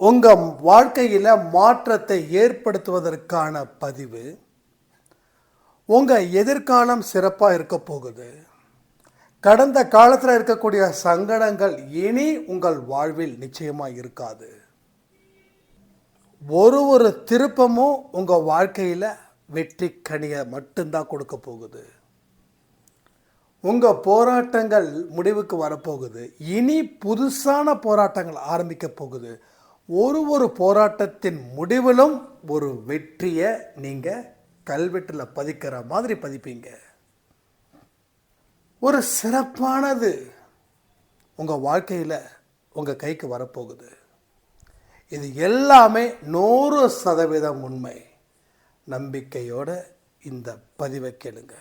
உங்கள் வாழ்க்கையில் மாற்றத்தை ஏற்படுத்துவதற்கான பதிவு. உங்கள் எதிர்காலம் சிறப்பாக இருக்க போகுது. கடந்த காலத்தில் இருக்கக்கூடிய சங்கடங்கள் இனி உங்கள் வாழ்வில் நிச்சயமாக இருக்காது. ஒரு திருப்பமும் உங்கள் வாழ்க்கையில் வெற்றி கனியை மட்டும்தான் கொடுக்க போகுது. உங்கள் போராட்டங்கள் முடிவுக்கு வரப்போகுது. இனி புதுசான போராட்டங்கள் ஆரம்பிக்க போகுது. ஒரு போராட்டத்தின் முடிவிலும் ஒரு வெற்றியை நீங்கள் கல்வெட்டில் பதிக்கிற மாதிரி பதிப்பீங்க. ஒரு சிறப்பானது உங்கள் வாழ்க்கையில் உங்கள் கைக்கு வரப்போகுது. இது எல்லாமே 100% உண்மை. நம்பிக்கையோட இந்த பதிவை கேளுங்க.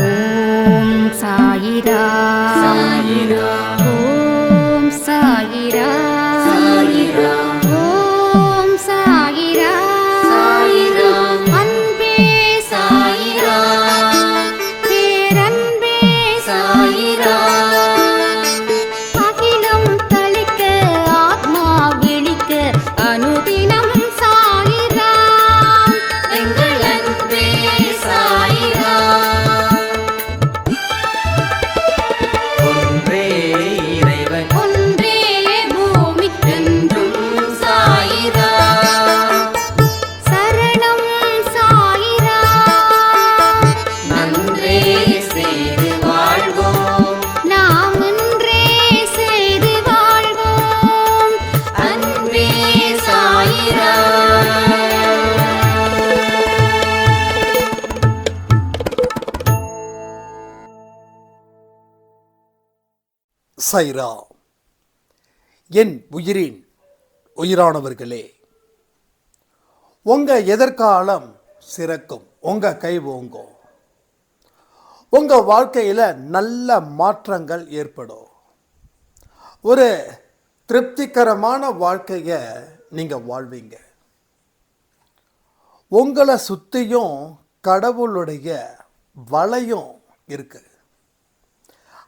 ஓம் சாயிரா சாயிரா, ஓம் சாயிரா சாயிரா, ஓம் சாயிரா சாயிரா, அன்பே சாயிரா, பேரன்பே சாயிரா, அகிலம் தளிக்க ஆத்மா விழிக்க அனுதினம் சாயிரா, எங்கள் அன்பே சாயிரா. ஒன்றே இறைவன், ஒன்றே பூமிக்கென்றும் சாயிரா, சரணம் சாயிரா, நன்றே செய்து வாழ்வோம், நாம் ஒன்றே செய்து வாழ்வோம், அன்பே சாயிரா. சைரா. என் உயிரின் உயிரானவர்களே, உங்கள் எதிர்காலம் சிறக்கும். உங்கள் கை ஓங்கும். உங்கள் வாழ்க்கையில் நல்ல மாற்றங்கள் ஏற்படும். ஒரு திருப்திகரமான வாழ்க்கையை நீங்கள் வாழ்வீங்க. உங்களை சுற்றியும் கடவுளுடைய வளையம் இருக்குது.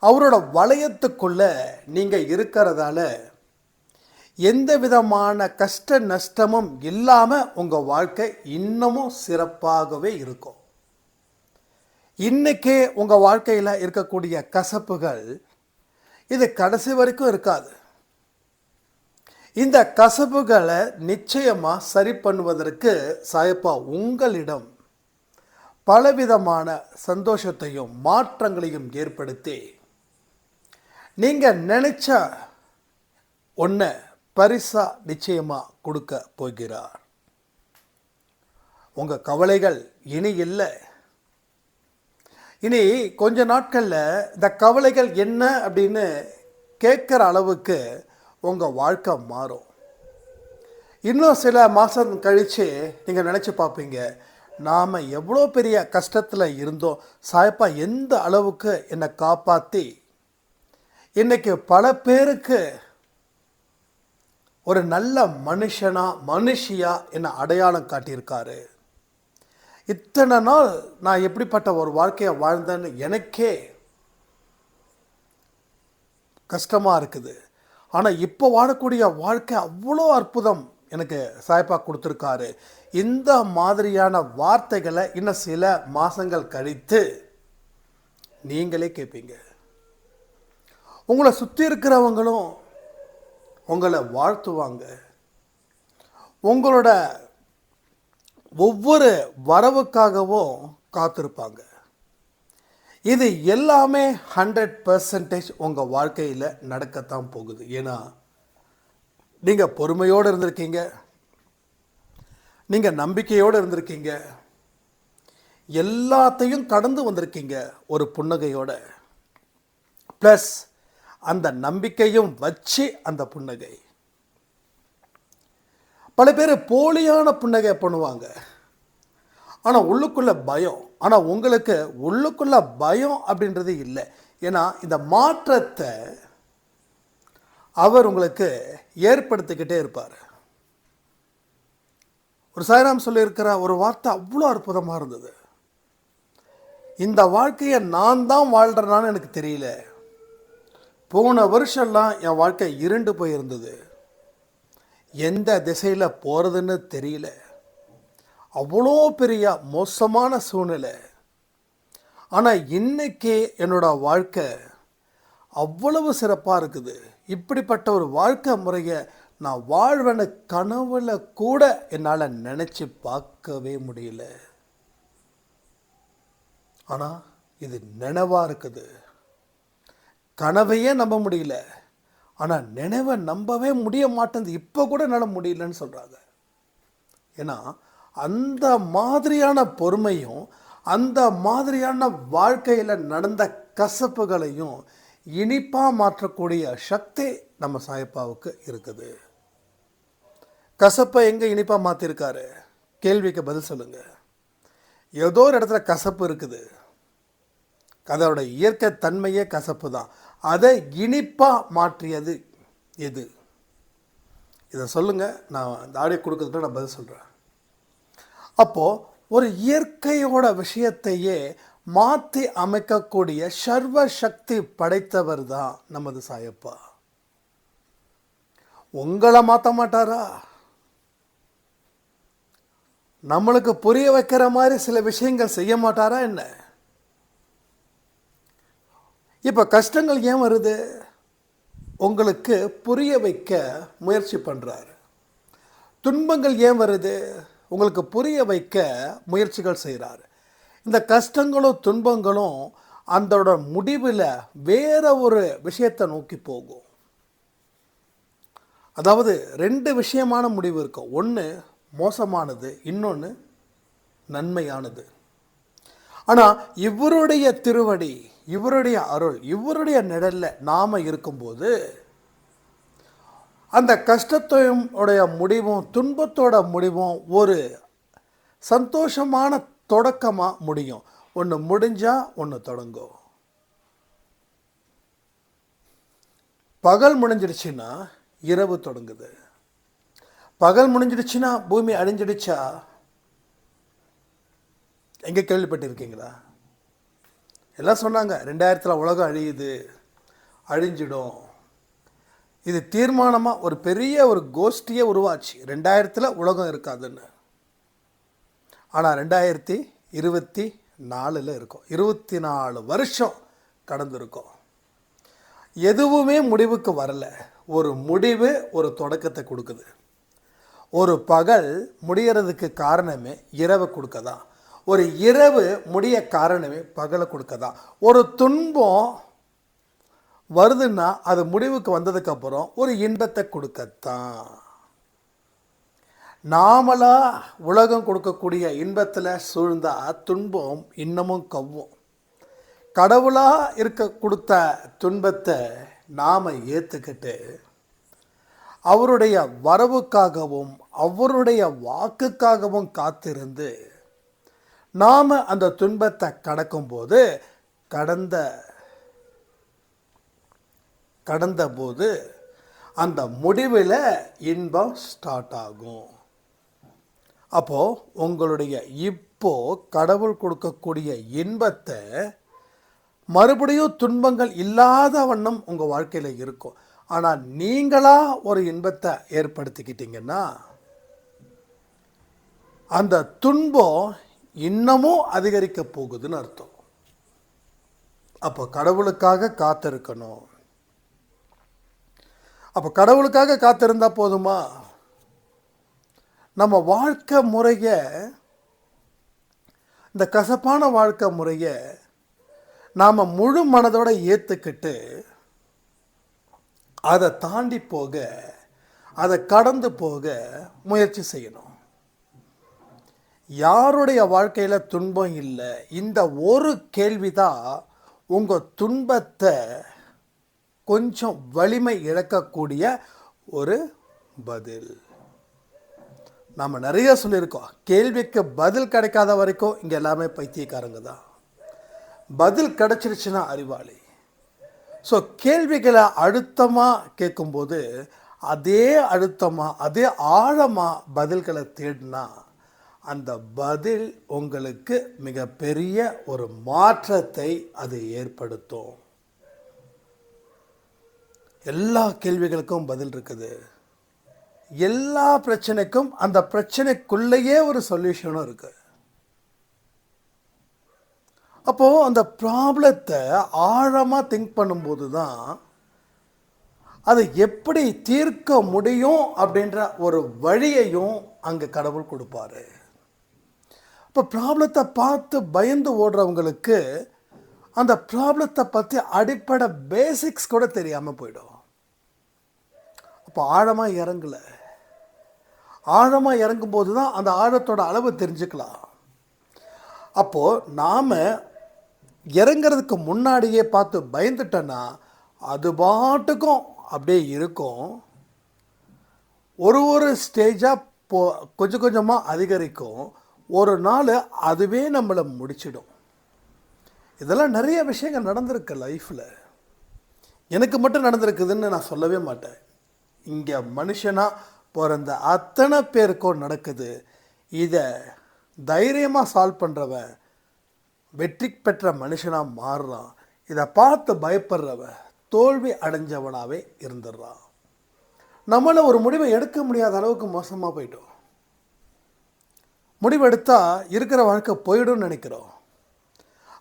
அவரோட வளையத்துக்குள்ள நீங்கள் இருக்கிறதால எந்த விதமான கஷ்ட நஷ்டமும் இல்லாமல் உங்கள் வாழ்க்கை இன்னமும் சிறப்பாகவே இருக்கும். இன்றைக்கே உங்கள் வாழ்க்கையில் இருக்கக்கூடிய கசப்புகள் இது கடைசி வரைக்கும் இருக்காது. இந்த கசப்புகளை நிச்சயமாக சரி பண்ணுவதற்கு சாயப்பா உங்களிடம் பலவிதமான சந்தோஷத்தையும் மாற்றங்களையும் ஏற்படுத்தி நீங்கள் நினைச்ச ஒன்றை பரிசா நிச்சயமாக கொடுக்க போகிறார். உங்கள் கவலைகள் இனி இல்லை. இனி கொஞ்ச நாட்களில் இந்த கவலைகள் என்ன அப்படின்னு கேட்குற அளவுக்கு உங்கள் வாழ்க்கை மாறும். இன்னும் சில மாதம் கழித்து நீங்கள் நினச்சி பார்ப்பீங்க, நாம் எவ்வளோ பெரிய கஷ்டத்தில் இருந்தோம், சாயப்பா எந்த அளவுக்கு என்னை காப்பாற்றி இன்றைக்கி பல பேருக்கு ஒரு நல்ல மனுஷியா என்னை அடையாளம் காட்டியிருக்காரு. இத்தனை நாள் நான் எப்படிப்பட்ட ஒரு வாழ்க்கையை வாழ்ந்தேன்னு எனக்கே கஷ்டமாக இருக்குது. ஆனால் இப்போ வாழக்கூடிய வாழ்க்கை அவ்வளோ அற்புதம் எனக்கு சாயப்பா கொடுத்துருக்காரு. இந்த மாதிரியான வார்த்தைகளை இன்னும் சில மாதங்கள் கழித்து நீங்களே கேட்பீங்க. உங்களை சுற்றி இருக்கிறவங்களும் உங்களை வாழ்த்துவாங்க. உங்களோட ஒவ்வொரு வரவுக்காகவும் காத்திருப்பாங்க. இது எல்லாமே 100% உங்கள் வாழ்க்கையில் நடக்கத்தான் போகுது. ஏன்னா நீங்கள் பொறுமையோடு இருந்திருக்கீங்க, நீங்கள் நம்பிக்கையோடு இருந்திருக்கீங்க, எல்லாத்தையும் கடந்து வந்திருக்கீங்க ஒரு புன்னகையோட. ப்ளஸ் அந்த நம்பிக்கையும் வச்சு அந்த புன்னகை. பல பேர் போலியான புன்னகை பண்ணுவாங்க, ஆனால் உள்ளுக்குள்ள பயம். ஆனால் உங்களுக்கு உள்ளுக்குள்ள பயம் அப்படின்றது இல்லை. ஏன்னா இந்த மாற்றத்தை அவர் உங்களுக்கு ஏற்படுத்திக்கிட்டே இருப்பார். ஒரு சாய்ராம் சொல்லியிருக்கிற ஒரு வார்த்தை அவ்வளோ அற்புதமாக இருந்தது. இந்த வாழ்க்கையை நான் தான் வாழ்கிறேனான்னு எனக்கு தெரியல, போன வருஷம்லாம் என் வாழ்க்கை இருண்டு போயிருந்தது. எந்த திசையில் போகிறதுன்னு தெரியல. அவ்வளோ பெரிய மோசமான சூழ்நிலை. ஆனால் இன்னைக்கு என்னோட வாழ்க்கை அவ்வளவு சிறப்பாக இருக்குது. இப்படிப்பட்ட ஒரு வாழ்க்கை முறையை நான் வாழ்வேன்னு கனவுல கூட என்னால் நினச்சி பார்க்கவே முடியல. ஆனால் இது நினைவாக இருக்குது. கனவையே நம்ப முடியல. ஆனால் நினைவை நம்பவே முடிய மாட்டேங்குது. இப்போ கூட என்னால் முடியலன்னு சொல்கிறாங்க. ஏன்னா அந்த மாதிரியான பொறுமையும் அந்த மாதிரியான வாழ்க்கையில் நடந்த கசப்புகளையும் இனிப்பாக மாற்றக்கூடிய சக்தி நம்ம சாயப்பாவுக்கு இருக்குது. கசப்பை எங்கே இனிப்பாக மாற்றிருக்காரு? கேள்விக்கு பதில் சொல்லுங்கள். ஏதோ ஒரு இடத்துல கசப்பு இருக்குது. அதோட இயற்கை தன்மையே கசப்பு தான். அதை இனிப்பாக மாற்றியது எது? இதை சொல்லுங்கள். நான் இந்த ஆடியோ கொடுக்கறதுக்கு நான் பதில் சொல்கிறேன். அப்போது ஒரு இயற்கையோட விஷயத்தையே மாற்றி அமைக்கக்கூடிய சர்வ சக்தி படைத்தவர் தான் நமது சாயப்பா. உங்களை மாற்ற மாட்டாரா? நம்மளுக்கு புரிய வைக்கிற மாதிரி சில விஷயங்கள் செய்ய மாட்டாரா என்ன? இப்போ கஷ்டங்கள் ஏன் வருது? உங்களுக்கு புரிய வைக்க முயற்சி பண்ணுறாரு. துன்பங்கள் ஏன் வருது? உங்களுக்கு புரிய வைக்க முயற்சிகள் செய்கிறாரு. இந்த கஷ்டங்களும் துன்பங்களும் அதோட முடிவில் வேற ஒரு விஷயத்தை நோக்கி போகும். அதாவது ரெண்டு விஷயமான முடிவு இருக்கும். ஒன்று மோசமானது, இன்னொன்று நன்மையானது. ஆனால் இவருடைய திருவடி, இவருடைய அருள், இவருடைய நிழலில் நாம் இருக்கும்போது அந்த கஷ்டத்தோடைய முடிவும் துன்பத்தோட முடிவும் ஒரு சந்தோஷமான தொடக்கமாக முடியும். ஒன்று முடிஞ்சால் ஒன்று தொடங்கும். பகல் முடிஞ்சிடுச்சுன்னா இரவு தொடங்குது. பகல் முடிஞ்சிடுச்சுன்னா பூமி அழிஞ்சிடுச்சா? எங்கே கேள்விப்பட்டிருக்கீங்களா? எல்லாம் சொன்னாங்க 2000 உலகம் அழியுது, அழிஞ்சிடும். இது தீர்மானமாக ஒரு பெரிய ஒரு கோஷ்டியே உருவாச்சு. 2000 உலகம் இருக்காதுன்னு. ஆனால் 2024 இருக்கும். 24 வருஷம் கடந்திருக்கும். எதுவுமே முடிவுக்கு வரல. ஒரு முடிவு ஒரு தொடக்கத்தை கொடுக்குது. ஒரு பகல் முடியறதுக்கு காரணமே இரவை கொடுக்கதான். ஒரு இரவு முடிய காரணமே பகலை கொடுக்கதான். ஒரு துன்பம் வருதுன்னா அது முடிவுக்கு வந்ததுக்கப்புறம் ஒரு இன்பத்தை கொடுக்கத்தான். நாமளா உலகம் கொடுக்கக்கூடிய இன்பத்தில் சூழ்ந்தா துன்பம் இன்னமும் கவ்வும். கடவுளாக இருக்க கொடுத்த துன்பத்தை நாம் ஏற்றுக்கிட்டு அவருடைய வரவுக்காகவும் அவருடைய வாக்குக்காகவும் காத்திருந்து நாம் அந்த துன்பத்தை கடக்கும்போது கடந்தபோது அந்த முடிவில் இன்பம் ஸ்டார்ட் ஆகும். அப்போது உங்களுடைய கடவுள் கொடுக்கக்கூடிய இன்பத்தை மறுபடியும் துன்பங்கள் இல்லாத வண்ணம் உங்கள் வாழ்க்கையில் இருக்கும். ஆனால் நீங்களாக ஒரு இன்பத்தை ஏற்படுத்திக்கிட்டீங்கன்னா அந்த துன்பம் இன்னமும் அதிகரிக்க போகுதுன்னு அர்த்தம். அப்போ கடவுளுக்காக காத்திருக்கணும். அப்போ கடவுளுக்காக காத்திருந்தா போதுமா? நம்ம வாழ்க்கை முறையை, இந்த கசப்பான வாழ்க்கை முறையை நாம் முழு மனதோட ஏற்றுக்கிட்டு அதை தாண்டி போக, அதை கடந்து போக முயற்சி செய்யணும். யாருடைய வாழ்க்கையில் துன்பம் இல்லை? இந்த ஒரு கேள்வி தான் உங்கள் துன்பத்தை கொஞ்சம் வலிமை இழக்கக்கூடிய ஒரு பதில். நாம் நிறைய சொல்லியிருக்கோம், கேள்விக்கு பதில் கிடைக்காத வரைக்கும் இங்கே எல்லாமே பைத்தியக்காரங்க தான். பதில் கிடைச்சிருச்சுன்னா அறிவாளி. ஸோ கேள்விகளை அழுத்தமாக கேட்கும்போது அதே அழுத்தமாக அதே ஆழமாக பதில்களை தேடினா அந்த பதில் உங்களுக்கு மிகப்பெரிய ஒரு மாற்றத்தை அது ஏற்படுத்தும். எல்லா கேள்விகளுக்கும் பதில் இருக்குது. எல்லா பிரச்சனைக்கும் அந்த பிரச்சனைக்குள்ளேயே ஒரு சொல்யூஷனும் இருக்கு. அப்போது அந்த ப்ராப்ளத்தை ஆழமாக திங்க் பண்ணும்போது தான் அதை எப்படி தீர்க்க முடியும் அப்படின்ற ஒரு வழியையும் அங்கே கடவுள் கொடுப்பாரு. இப்போ ப்ராப்ளத்தை பார்த்து பயந்து ஓடுறவங்களுக்கு அந்த ப்ராப்ளத்தை பற்றி அடிப்படை பேசிக்ஸ் கூட தெரியாமல் போயிடும். அப்போ ஆழமாக இறங்கலை. ஆழமாக இறங்கும்போது தான் அந்த ஆழத்தோட அளவு தெரிஞ்சுக்கலாம். அப்போது நாம் இறங்கிறதுக்கு முன்னாடியே பார்த்து பயந்துட்டோன்னா அது பாட்டுக்கும் அப்படியே இருக்கும். ஒரு ஸ்டேஜாக கொஞ்சம் கொஞ்சமாக அதிகரிக்கும். ஒரு நாள் அதுவே நம்மளை முடிச்சிடும். இதெல்லாம் நிறைய விஷயங்கள் நடந்திருக்கு லைஃப்பில். எனக்கு மட்டும் நடந்திருக்குதுன்னு நான் சொல்லவே மாட்டேன். இங்கே மனுஷனாக பிறந்த அத்தனை பேருக்கும் நடக்குது. இதை தைரியமாக சால்வ் பண்ணுறவன் வெற்றி பெற்ற மனுஷனாக மாறுறான். இதை பார்த்து பயப்படுறவன் தோல்வி அடைஞ்சவனாகவே இருந்துடுறான். நம்மளை ஒரு முடிவை எடுக்க முடியாத அளவுக்கு மோசமாக போயிட்டோம். முடிவு எடுத்தால் இருக்கிற வாழ்க்கை போயிடும்னு நினைக்கிறோம்.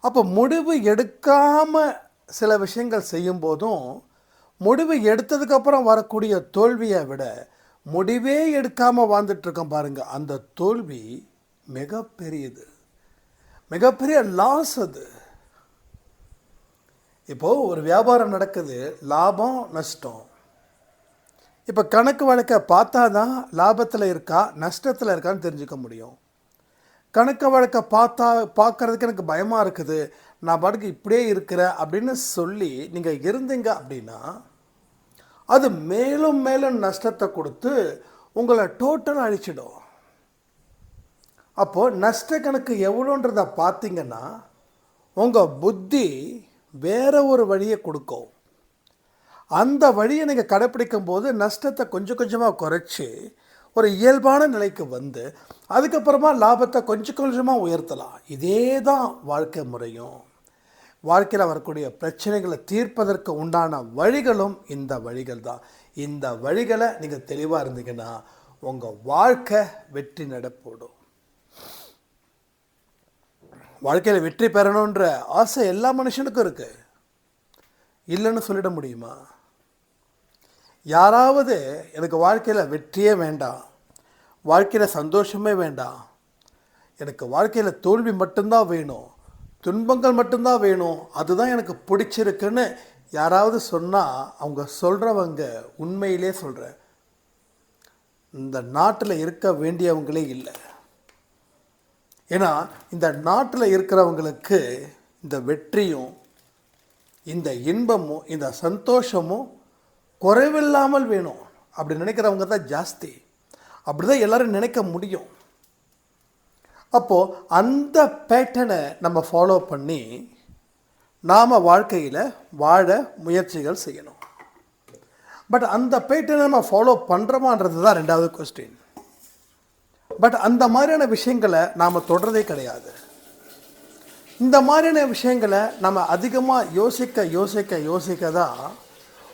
அப்போ முடிவு எடுக்காமல் சில விஷயங்கள் செய்யும்போதும் முடிவு எடுத்ததுக்கப்புறம் வரக்கூடிய தோல்வியை விட முடிவே எடுக்காமல் வாழ்ந்துட்டுருக்கோம் பாருங்கள், அந்த தோல்வி மிகப்பெரியது, மிகப்பெரிய லாஸ் அது. இப்போது ஒரு வியாபாரம் நடக்குது, லாபம் நஷ்டம். இப்போ கணக்கு வழக்கை பார்த்தா தான் லாபத்தில் இருக்கா நஷ்டத்தில் இருக்கான்னு தெரிஞ்சுக்க முடியும். கணக்கு வழக்கை பார்க்குறதுக்கு எனக்கு பயமாக இருக்குது, நான் பாட்டுக்கு இப்படியே இருக்கிறேன் அப்படின்னு சொல்லி நீங்கள் இருந்தீங்க அப்படின்னா அது மேலும் மேலும் நஷ்டத்தை கொடுத்து உங்களை டோட்டலாக அழிச்சிடும். அப்போது நஷ்ட கணக்கு எவ்வளோன்றதை பார்த்தீங்கன்னா உங்கள் புத்தி வேற ஒரு வழியை கொடுக்கும். அந்த வழியை நீங்கள் கடைப்பிடிக்கும் போது நஷ்டத்தை கொஞ்சம் கொஞ்சமாக குறைச்சி ஒரு இயல்பான நிலைக்கு வந்து அதுக்கப்புறமா லாபத்தை கொஞ்சம் கொஞ்சமாக உயர்த்தலாம். இதே தான் வாழ்க்கை முறையும். வாழ்க்கையில் வரக்கூடிய பிரச்சனைகளை தீர்ப்பதற்கு உண்டான வழிகளும் இந்த வழிகள் தான். இந்த வழிகளை நீங்கள் தெளிவாக இருந்தீங்கன்னா உங்கள் வாழ்க்கை வெற்றி நடப்போடும். வாழ்க்கையில் வெற்றி பெறணுன்ற ஆசை எல்லா மனுஷனுக்கும் இருக்குது, இல்லைன்னு சொல்லிட முடியுமா? யாராவது எனக்கு வாழ்க்கையில் வெற்றியே வேண்டாம், வாழ்க்கையில் சந்தோஷமே வேண்டாம், எனக்கு வாழ்க்கையில் தோல்வி மட்டும்தான் வேணும், துன்பங்கள் மட்டும்தான் வேணும், அதுதான் எனக்கு பிடிச்சிருக்குன்னு யாராவது சொன்னால் அவங்க சொல்கிறவங்க உண்மையிலே சொல்கிறேன், இந்த நாட்டில் இருக்க வேண்டியவங்களே இல்லை. ஏன்னா இந்த நாட்டில் இருக்கிறவங்களுக்கு இந்த வெற்றியும் இந்த இன்பமும் இந்த சந்தோஷமும் குறைவில்லாமல் வேணும் அப்படி நினைக்கிறவங்க தான் ஜாஸ்தி. அப்படி தான் எல்லோரும் நினைக்க முடியும். அப்போது அந்த பேட்டர்னை நம்ம ஃபாலோ பண்ணி நாம் வாழ்க்கையில் வாழ முயற்சிகள் செய்யணும். பட் அந்த பேட்டர்னை நம்ம ஃபாலோ பண்ணுறோமான்றது தான் ரெண்டாவது கொஸ்டின். பட் அந்த மாதிரியான விஷயங்களை நாம் தொடர்றதே கிடையாது. இந்த மாதிரியான விஷயங்களை நம்ம அதிகமாக யோசிக்க தான்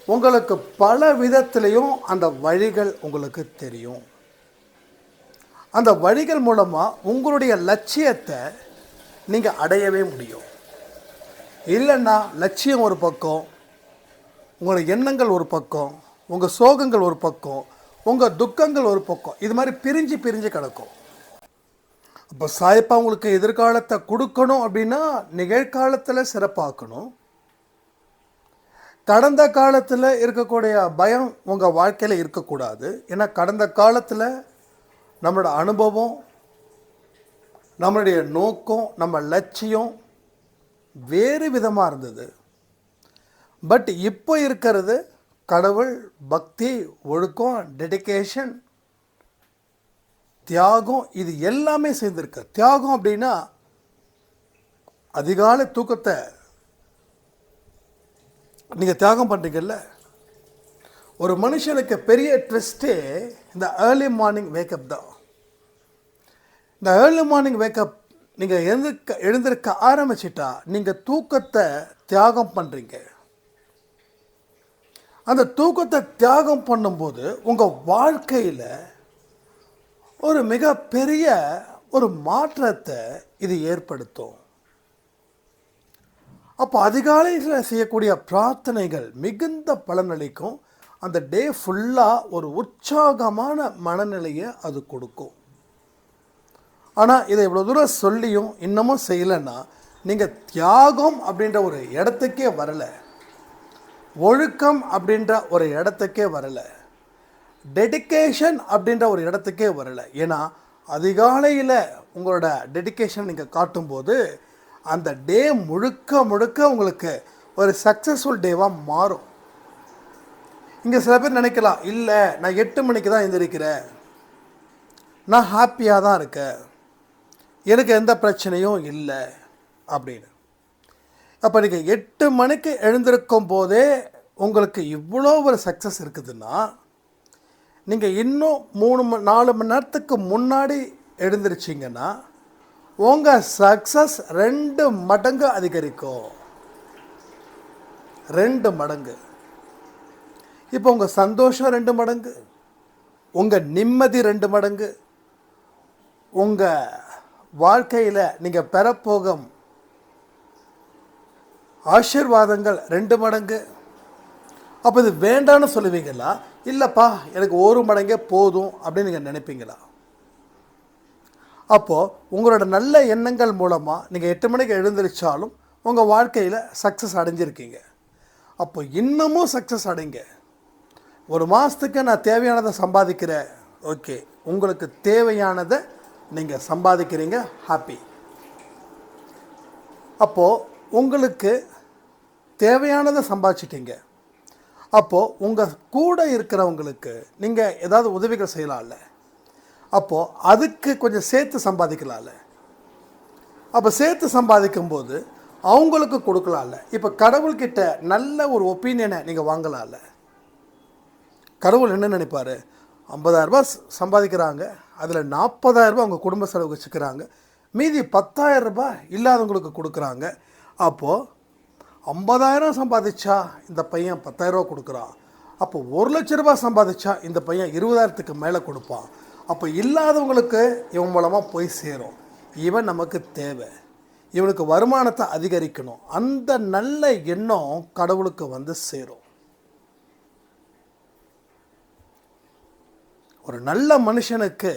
உங்களுக்கு பல விதத்துலேயும் அந்த வழிகள் உங்களுக்கு தெரியும். அந்த வழிகள் மூலமாக உங்களுடைய லட்சியத்தை நீங்கள் அடையவே முடியும். இல்லைன்னா லட்சியம் ஒரு பக்கம், உங்களுடைய எண்ணங்கள் ஒரு பக்கம், உங்கள் சோகங்கள் ஒரு பக்கம், உங்கள் துக்கங்கள் ஒரு பக்கம், இது மாதிரி பிரிஞ்சு கிடக்கும். அப்போ சாயப்பா உங்களுக்கு எதிர்காலத்தை கொடுக்கணும் அப்படின்னா நிகழ்காலத்தில் சிறப்பாக்கணும். கடந்த காலத்தில் இருக்கக்கூடிய பயம் உங்கள் வாழ்க்கையில் இருக்கக்கூடாது. ஏன்னா கடந்த காலத்தில் நம்மளோட அனுபவம், நம்மளுடைய நோக்கம், நம்ம லட்சியம் வேறு விதமாக இருந்தது. பட் இப்போ இருக்கிறது கடவுள், பக்தி, ஒழுக்கம், டெடிகேஷன், தியாகம், இது எல்லாமே சேர்ந்துருக்கு. தியாகம் அப்படின்னா அதிகாலை தூக்கத்தை நீங்கள் தியாகம் பண்ணுறீங்கல்ல. ஒரு மனுஷனுக்கு பெரிய ட்விஸ்ட்டே இந்த ஏர்லி மார்னிங் வேக்கப் தான். இந்த ஏர்லி மார்னிங் வேக்கப் நீங்கள் எழுந்திருக்க ஆரம்பிச்சிட்டா நீங்கள் தூக்கத்தை தியாகம் பண்ணுறீங்க. அந்த தூக்கத்தை தியாகம் பண்ணும்போது உங்கள் வாழ்க்கையில் ஒரு மிகப்பெரிய ஒரு மாற்றத்தை இது ஏற்படுத்தும். அப்போ அதிகாலையில் செய்யக்கூடிய பிரார்த்தனைகள் மிகுந்த பலனளிக்கும். அந்த டே ஃபுல்லாக ஒரு உற்சாகமான மனநிலையை அது கொடுக்கும். ஆனால் இதை இவ்வளோ தூரம் சொல்லியும் இன்னமும் செய்யலைன்னா நீங்கள் தியாகம் அப்படின்ற ஒரு இடத்துக்கே வரலை, ஒழுக்கம் அப்படின்ற ஒரு இடத்துக்கே வரலை, டெடிக்கேஷன் அப்படின்ற ஒரு இடத்துக்கே வரலை. ஏன்னா அதிகாலையில் உங்களோட டெடிக்கேஷன் நீங்கள் காட்டும்போது அந்த டே முழுக்க முழுக்க உங்களுக்கு ஒரு சக்ஸஸ்ஃபுல் டேவாக மாறும். இங்கே சில பேர் நினைக்கலாம், இல்லை நான் 8 மணிக்கு தான் எழுந்திருக்கிறேன், நான் ஹாப்பியாக தான் இருக்கேன், எனக்கு எந்த பிரச்சனையும் இல்லை அப்படின்னு. அப்போ நீங்கள் 8 மணிக்கு எழுந்திருக்கும் போதே உங்களுக்கு இவ்வளோ ஒரு சக்ஸஸ் இருக்குதுன்னா, நீங்கள் இன்னும் 4 மணி நேரத்துக்கு முன்னாடி எழுந்திருச்சிங்கன்னா உங்கள் சக்ஸஸ் 2 மடங்கு அதிகரிக்கும். 2 மடங்கு. இப்போ உங்கள் சந்தோஷம் 2 மடங்கு, உங்கள் நிம்மதி 2 மடங்கு, உங்கள் வாழ்க்கையில் நீங்கள் பெறப்போகும் ஆசீர்வாதங்கள் 2 மடங்கு. அப்போ இது வேண்டான்னு சொல்லுவீங்களா, இல்லைப்பா எனக்கு 1 மடங்கே போதும் அப்படின்னு நீங்கள் நினைப்பீங்களா? அப்போது உங்களோட நல்ல எண்ணங்கள் மூலமாக நீங்கள் 8 மணிக்கு எழுந்திருச்சாலும் உங்கள் வாழ்க்கையில் சக்ஸஸ் அடைஞ்சிருக்கீங்க. அப்போ இன்னமும் சக்ஸஸ் அடைங்க. 1 மாதத்துக்கு நான் தேவையானதை சம்பாதிக்கிறேன், ஓகே, உங்களுக்கு தேவையானதை நீங்கள் சம்பாதிக்கிறீங்க, ஹாப்பி. அப்போது உங்களுக்கு தேவையானதை சம்பாதிச்சிட்டிங்க. அப்போது உங்கள் கூட இருக்கிறவங்களுக்கு நீங்கள் ஏதாவது உதவிகள் செய்யலாம்ல, அப்போது அதுக்கு கொஞ்சம் சேர்த்து சம்பாதிக்கலாம்ல. அப்போ சேர்த்து சம்பாதிக்கும்போது அவங்களுக்கு கொடுக்கலாம்ல. இப்போ கடவுள்கிட்ட நல்ல ஒரு ஒப்பீனியனை நீங்கள் வாங்கலாம்ல. கடவுள் என்ன நினைப்பார், 50,000 சம்பாதிக்கிறாங்க, அதில் 40,000 அவங்க குடும்ப செலவு வச்சுக்கிறாங்க, மீதி 10,000 இல்லாதவங்களுக்கு கொடுக்குறாங்க. அப்போது 50,000 சம்பாதிச்சா இந்த பையன் 10,000 கொடுக்குறான், அப்போ 1,00,000 சம்பாதிச்சா இந்த பையன் 20,000க்கு மேலே கொடுப்பான். அப்போ இல்லாதவங்களுக்கு இவன் மூலமாக போய் சேரும். இவன் நமக்கு தேவை, இவனுக்கு வருமானத்தை அதிகரிக்கணும். அந்த நல்ல எண்ணம் கடவுளுக்கு வந்து சேரும். ஒரு நல்ல மனுஷனுக்கு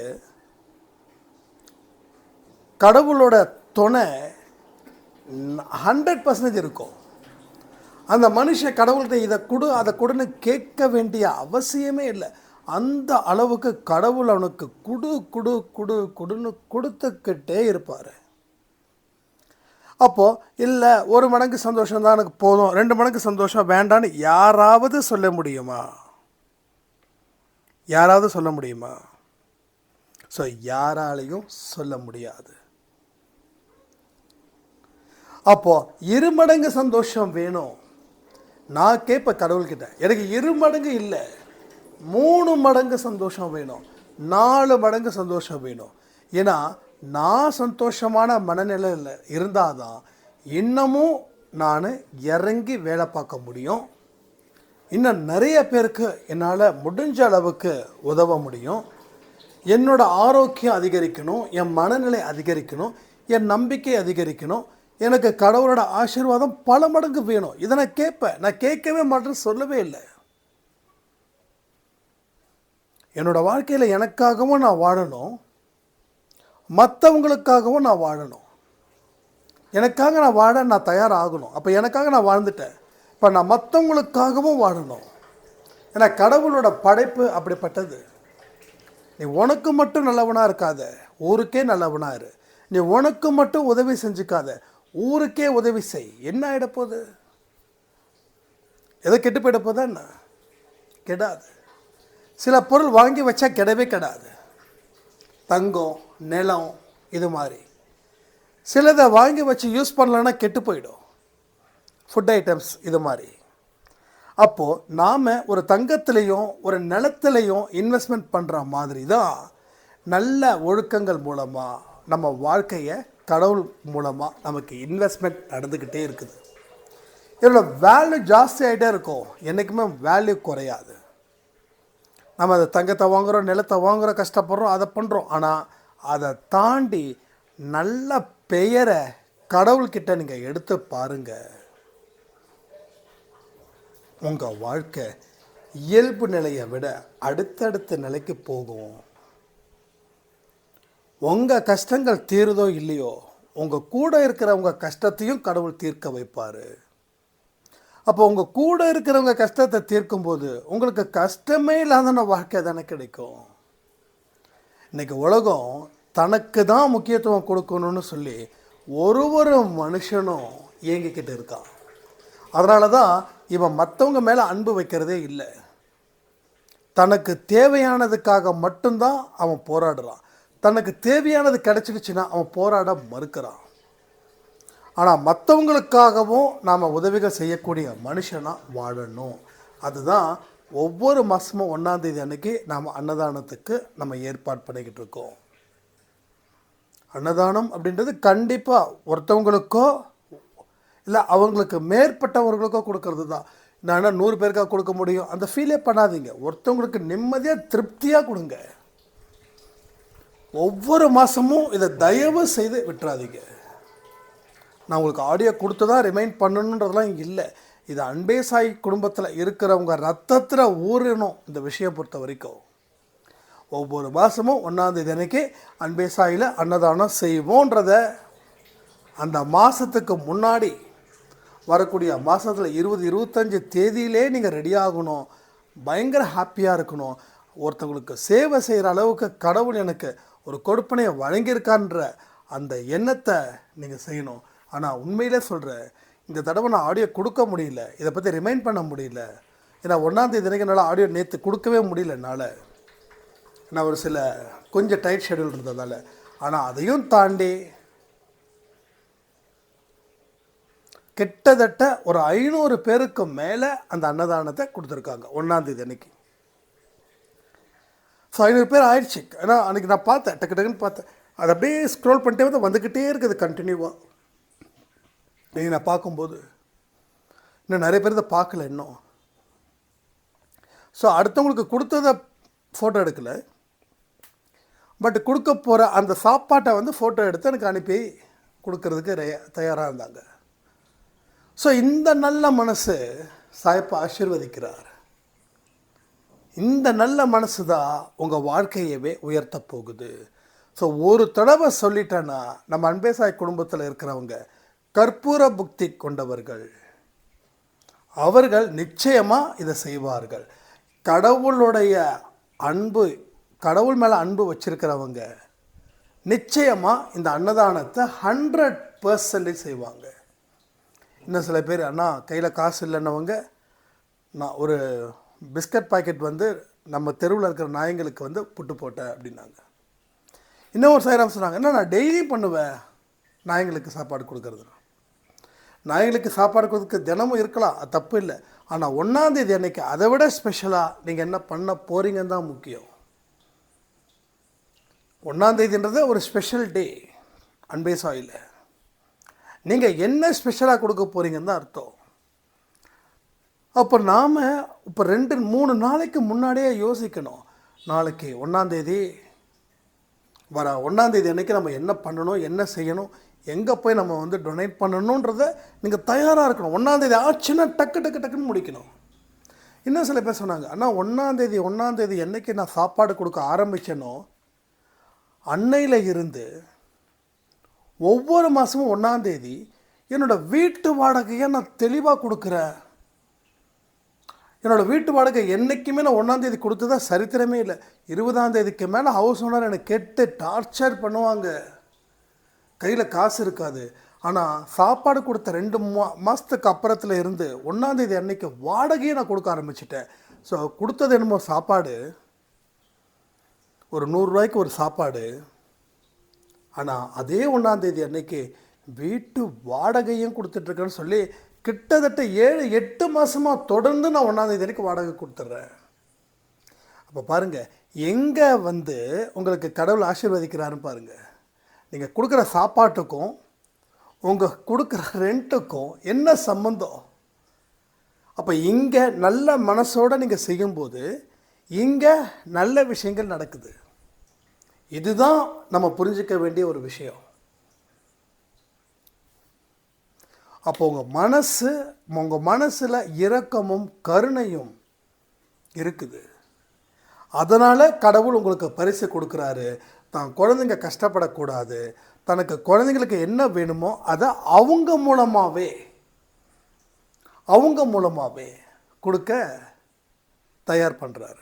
கடவுளோட துணை 100% இருக்கும். அந்த மனுஷன் கடவுள்கிட்ட இதை கொடு அதை கொடுன்னு கேட்க வேண்டிய அவசியமே இல்லை. அந்த அளவுக்கு கடவுள் அவனுக்கு குடு குடு குடு குடுன்னு கொடுத்துக்கிட்டே இருப்பார். அப்போது இல்லை 1 மடங்கு சந்தோஷம் தான் எனக்கு போதும், 2 மடங்கு சந்தோஷம் வேண்டான்னு யாராவது சொல்ல முடியுமா? யாராவது சொல்ல முடியுமா? ஸோ யாராலையும் சொல்ல முடியாது. அப்போது 2 மடங்கு சந்தோஷம் வேணும். நான் கேட்பேன் கடவுள்கிட்ட, எனக்கு 2 மடங்கு இல்லை, 3 மடங்கு சந்தோஷம் வேணும், 4 மடங்கு சந்தோஷம் வேணும். ஏன்னா நான் சந்தோஷமான மனநிலையில் இருந்தால் தான் இன்னமும் நான் இறங்கி வேலை பார்க்க முடியும். இன்னும் நிறைய பேருக்கு என்னால் முடிஞ்ச அளவுக்கு உதவ முடியும். என்னோட ஆரோக்கியம் அதிகரிக்கணும், என் மனநிலை அதிகரிக்கணும், என் நம்பிக்கை அதிகரிக்கணும். எனக்கு கடவுளோட ஆசீர்வாதம் பல மடங்கு வேணும். இதை நான் கேட்பேன். நான் கேட்கவே மாட்டேன்னு சொல்லவே இல்லை. என்னோடய வாழ்க்கையில் எனக்காகவும் நான் வாழணும், மற்றவங்களுக்காகவும் நான் வாழணும். எனக்காக நான் வாழ நான் தயாராகணும். அப்போ எனக்காக நான் வாழ்ந்துட்டேன், இப்போ நான் மற்றவங்களுக்காகவும் வாழணும். ஏன்னா கடவுளோட படைப்பு அப்படிப்பட்டது. நீ உனக்கு மட்டும் நல்லவனாக இருக்காத, ஊருக்கே நல்லவனாக இரு. நீ உனக்கு மட்டும் உதவி செஞ்சுக்காத, ஊருக்கே உதவி செய். என்ன ஆகிடப்போகுது? எதை கெட்டு போயிட போதா? என்ன கெடாது. சில பொருள் வாங்கி வச்சா கெடவே கெடாது. தங்கம், நிலம், இது மாதிரி சிலதை வாங்கி வச்சு யூஸ் பண்ணலன்னா கெட்டு போயிடும். ஃபுட் ஐட்டம்ஸ் இது மாதிரி. அப்போது நாம் ஒரு தங்கத்திலையும் ஒரு நிலத்திலையும் இன்வெஸ்ட்மெண்ட் பண்ணுற மாதிரி தான் நல்ல ஒழுக்கங்கள் மூலமாக நம்ம வாழ்க்கையை கடவுள் மூலமாக நமக்கு இன்வெஸ்ட்மெண்ட் நடந்துக்கிட்டே இருக்குது. இதோட வேல்யூ ஜாஸ்தி ஆகிட்டே இருக்கும், என்றைக்குமே வேல்யூ குறையாது. நம்ம அதை தங்கத்தை வாங்குகிறோம், நிலத்தை வாங்குகிறோம், கஷ்டப்படுறோம், அதை பண்ணுறோம். ஆனால் அதை தாண்டி நல்ல பெயரை கடவுள்கிட்ட நீங்கள் எடுத்து பாருங்கள். உங்கள் வாழ்க்கை இயல்பு நிலையை விட அடுத்தடுத்த நிலைக்கு போகும். உங்கள் கஷ்டங்கள் தீருதோ இல்லையோ, உங்கள் கூட இருக்கிறவங்க கஷ்டத்தையும் கடவுள் தீர்க்க வைப்பார். அப்போ உங்கள் கூட இருக்கிறவங்க கஷ்டத்தை தீர்க்கும்போது உங்களுக்கு கஷ்டமே இல்லாத வாழ்க்கை தானே கிடைக்கும். இன்றைக்கி உலகம் தனக்கு தான் முக்கியத்துவம் கொடுக்கணும்னு சொல்லி ஒரு மனுஷனும் இயங்கிக்கிட்டு இருக்கான். அதனால தான் இவன் மற்றவங்க மேலே அன்பு வைக்கிறதே இல்லை. தனக்கு தேவையானதுக்காக மட்டும்தான் அவன் போராடுறான். தனக்கு தேவையானது கிடைச்சிடுச்சுன்னா அவன் போராட மறுக்கிறான். ஆனால் மற்றவங்களுக்காகவும் நாம் உதவிகள் செய்யக்கூடிய மனுஷனாக வாழணும். அதுதான் ஒவ்வொரு மாதமும் 1ஆம் தேதி அன்னைக்கு நாம் அன்னதானத்துக்கு நம்ம ஏற்பாடு பண்ணிக்கிட்டு இருக்கோம். அன்னதானம் அப்படின்றது கண்டிப்பாக ஒருத்தவங்களுக்கோ இல்லை அவங்களுக்கு மேற்பட்டவர்களுக்கோ கொடுக்கறது தான். நான் 100 பேருக்காக கொடுக்க முடியும் அந்த ஃபீலே பண்ணாதீங்க. ஒருத்தவங்களுக்கு நிம்மதியாக திருப்தியாக கொடுங்க. ஒவ்வொரு மாதமும் இதை தயவு செய்து விட்டுறாதீங்க. நான் உங்களுக்கு ஆடியோ கொடுத்து தான் ரிமைண்ட் பண்ணணுன்றதுலாம் இல்லை. இது அன்பே சாய் குடும்பத்தில் இருக்கிறவங்க ரத்தத்தில் ஊறணும். இந்த விஷயம் பொறுத்த வரைக்கும் ஒவ்வொரு மாதமும் 1ஆம் தேதி அன்னைக்கு அன்பே சாயில் அன்னதானம் செய்வோன்றத அந்த மாதத்துக்கு முன்னாடி வரக்கூடிய மாதத்தில் 20-25 தேதியிலே நீங்கள் ரெடி ஆகணும். பயங்கர ஹாப்பியாக இருக்கணும். ஒருத்தவங்களுக்கு சேவை செய்கிற அளவுக்கு கடவுள் எனக்கு ஒரு கொடுப்பனையை வழங்கியிருக்கான்ற அந்த எண்ணத்தை நீங்கள் செய்யணும். ஆனால் உண்மையிலே சொல்கிறேன், இந்த தடவை நான் ஆடியோ கொடுக்க முடியல, இதை பற்றி ரிமைண்ட் பண்ண முடியல. ஏன்னா 1ஆம் தேதி வரைக்கும் என்னால் ஆடியோ நேற்று கொடுக்கவே முடியல. என்னால் நான் ஒரு சில கொஞ்சம் டைட் ஷெடியூல் இருந்ததால். ஆனால் அதையும் தாண்டி கிட்டத்தட்ட ஒரு 500 பேருக்கு மேலே அந்த அன்னதானத்தை கொடுத்துருக்காங்க 1ஆம் தேதி அன்னைக்கு. ஸோ 500 பேர் ஆயிடுச்சு. ஏன்னா அன்றைக்கி நான் பார்த்தேன், டக்கு டக்குன்னு பார்த்தேன். அது அப்படியே ஸ்க்ரோல் பண்ணிட்டே வந்துக்கிட்டே இருக்குது கண்டினியூவாக. நீங்கள் நான் பார்க்கும்போது இன்னும் நிறைய பேர் இதை பார்க்கல இன்னும். ஸோ அடுத்தவங்களுக்கு கொடுத்ததை ஃபோட்டோ எடுக்கலை, பட் கொடுக்க போகிற அந்த சாப்பாட்டை ஃபோட்டோ எடுத்து எனக்கு அனுப்பி கொடுக்கறதுக்கு தயாராக இருந்தாங்க. ஸோ இந்த நல்ல மனசு சாயப்பா ஆசீர்வதிக்கிறார். இந்த நல்ல மனசு தான் உங்கள் வாழ்க்கையவே உயர்த்த போகுது. ஸோ ஒரு தடவை சொல்லிட்டேன்னா நம்ம அன்பே சாய் குடும்பத்தில் இருக்கிறவங்க கற்பூர புக்தி கொண்டவர்கள், அவர்கள் நிச்சயமாக இதை செய்வார்கள். கடவுளுடைய அன்பு, கடவுள் மேலே அன்பு வச்சிருக்கிறவங்க நிச்சயமாக இந்த அன்னதானத்தை 100% செய்வாங்க. இன்னும் சில பேர் அண்ணா கையில் காசு இல்லைன்னவங்க, நான் ஒரு பிஸ்கட் பாக்கெட் நம்ம தெருவில் இருக்கிற நாய்ங்களுக்கு புட்டு போட்டேன் அப்படின்னாங்க. இன்னும் ஒரு சாயிரம் சொன்னாங்க, என்ன நான் டெய்லி பண்ணுவேன் நாய்ங்களுக்கு சாப்பாடு கொடுக்கறது. நாய்களுக்கு சாப்பாடு கொடுக்க தினமும் இருக்கலாம், அது தப்பு இல்லை. ஆனால் 1ஆம் தேதி அன்னைக்கு அதை விட ஸ்பெஷலாக நீங்கள் என்ன பண்ண போகிறீங்கன்னு தான் முக்கியம். 1ஆம் தேதின்றது ஒரு ஸ்பெஷல் டே அன்பே சாயில். நீங்கள் என்ன ஸ்பெஷலாக கொடுக்க போகிறீங்கன்னு தான் அர்த்தம். அப்போ நாம் இப்போ 2-3 நாளைக்கு முன்னாடியே யோசிக்கணும். நாளைக்கு 1ஆம் தேதி வர 1ஆம் தேதி அன்றைக்கி நம்ம என்ன பண்ணணும், என்ன செய்யணும், எங்கே போய் நம்ம டொனேட் பண்ணணுன்றதை நீங்கள் தயாராக இருக்கணும். 1ஆம் தேதி ஆச்சுன்னா டக்குன்னு முடிக்கணும். இன்னும் சில பேர் சொன்னாங்க, ஆனால் 1ஆம் தேதி என்றைக்கு நான் சாப்பாடு கொடுக்க ஆரம்பித்தேனோ அன்னையில் இருந்து ஒவ்வொரு மாதமும் 1ஆம் தேதி என்னோடய வீட்டு வாடகையை நான் தெளிவாக கொடுக்குறேன். என்னோடய வீட்டு வாடகை என்றைக்குமே நான் 1ஆம் தேதி கொடுத்ததா சரித்திரமே இல்லை. 20ஆம் தேதிக்கு மேலே ஹவுஸ் ஓனர் எனக்கு கெட்டு டார்ச்சர் பண்ணுவாங்க. கையில் காசு இருக்காது. ஆனால் சாப்பாடு கொடுத்த 2 மாதத்துக்கு அப்புறத்தில் இருந்து 1ஆம் தேதி அன்னைக்கு வாடகையை நான் கொடுக்க ஆரம்பிச்சிட்டேன். ஸோ கொடுத்தது என்னமோ சாப்பாடு, ஒரு 100 ரூபாய்க்கு ஒரு சாப்பாடு. ஆனால் அதே 1ஆம் தேதி அன்னைக்கு வீட்டு வாடகையும் கொடுத்துட்ருக்கேன்னு சொல்லி கிட்டத்தட்ட 7-8 மாதமாக தொடர்ந்து நான் 1ஆம் தேதி அன்னைக்கு வாடகை கொடுத்துட்றேன். அப்போ பாருங்கள், எங்கே உங்களுக்கு கடவுள் ஆசீர்வதிக்கிறாருன்னு பாருங்கள். நீங்கள் கொடுக்குற சாப்பாட்டுக்கும் உங்கள் கொடுக்குற ரெண்ட்டுக்கும் என்ன சம்மந்தம்? அப்போ இங்கே நல்ல மனசோடு நீங்கள் செய்யும்போது இங்கே நல்ல விஷயங்கள் நடக்குது. இதுதான் நம்ம புரிஞ்சிக்க வேண்டிய ஒரு விஷயம். அப்போ உங்கள் மனசில் இரக்கமும் கருணையும் இருக்குது. அதனால் கடவுள் உங்களுக்கு பரிசு கொடுக்குறாரு. தான் குழந்தைங்க கஷ்டப்படக்கூடாது, தனக்கு குழந்தைங்களுக்கு என்ன வேணுமோ அதை அவங்க மூலமாகவே கொடுக்க தயார் பண்ணுறாரு.